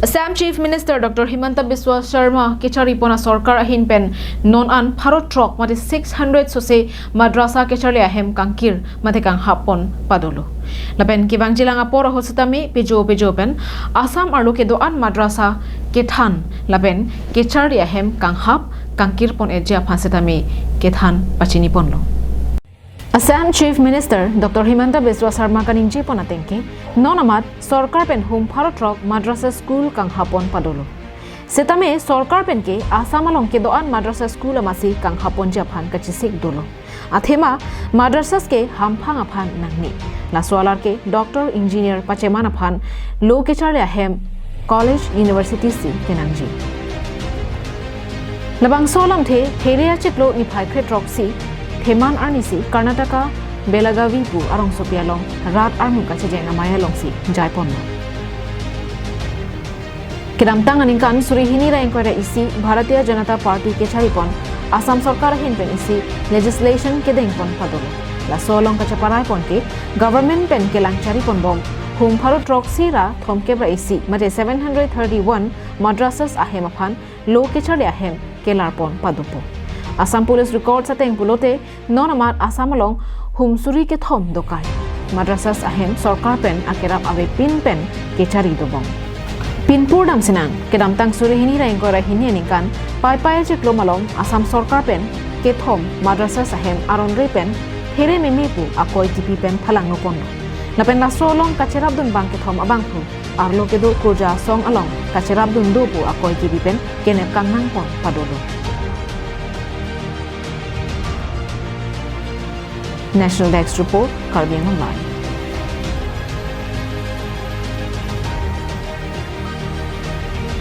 Assam Chief Minister Dr. Himanta Biswa Sharma kechari pona sarkar ahin pen non an Bharat trok mate 600 sose madrasa kechari ahem kangkir mate kang hapon padolo. Lapen kibang jilang apora hositami pejo pen Assam arlo ke doan madrasa kethan lapen kechari ahem kang hap kangkir pon eja phasetami kethan pachini ponlo. Assam Chief Minister Dr. Himanta Biswa Sharma kaningji ponatengke nonamat sarkar pen hum Bharat trok madrasa school kang hapon padolo. Setame sarkar pen ke Assam along ke doan madrasa school amasi kang hapon japhan kachisik dolo. Athema madrasas ke hamphang aphan nangni. Laswalar ke Doctor Engineer Pacheman aphan lo kechar ahem College University si kenangji. Labang solam the Heria chitlo ni phai khet roxy Theman Arnisi, Karnataka, Belagavi pu arong sopialong, Rat Armu kachejeng amaya longsi, Jaipon. Kidamtang aningkan surihini ra inquiry isi Bharatiya Janata Party ke charipon, Assam Sarkar hin pen isi legislation ke dengpon padolo. La solong kachaparai pon ke government pen ke lang charipon bom, hum Bharat Roxy ra thomke bra isi mate 731 madrasas ahem aphan lo ke chale ahem ke larpon padupo. Assam Police records ateng pulote nonamat Assam along humsuri ke thom dokai madrasas ahem sarkar pen akerap ave pin pen ke chari dobong pinpur dam sinang kedam tang surihini ra engko ra hini aninkan pai je klomalong Assam sarkar pen ke thom madrasas ahem aron re pen here meme pu akoi tipi pen phalang no pon na pen lasro long kacherap dun bang ke thom abang pu arlo ke do kurja song along kacherap dun do pu akoi tipi pen kenep kang nang pon padolo. National Desk Report, Caribbean Online.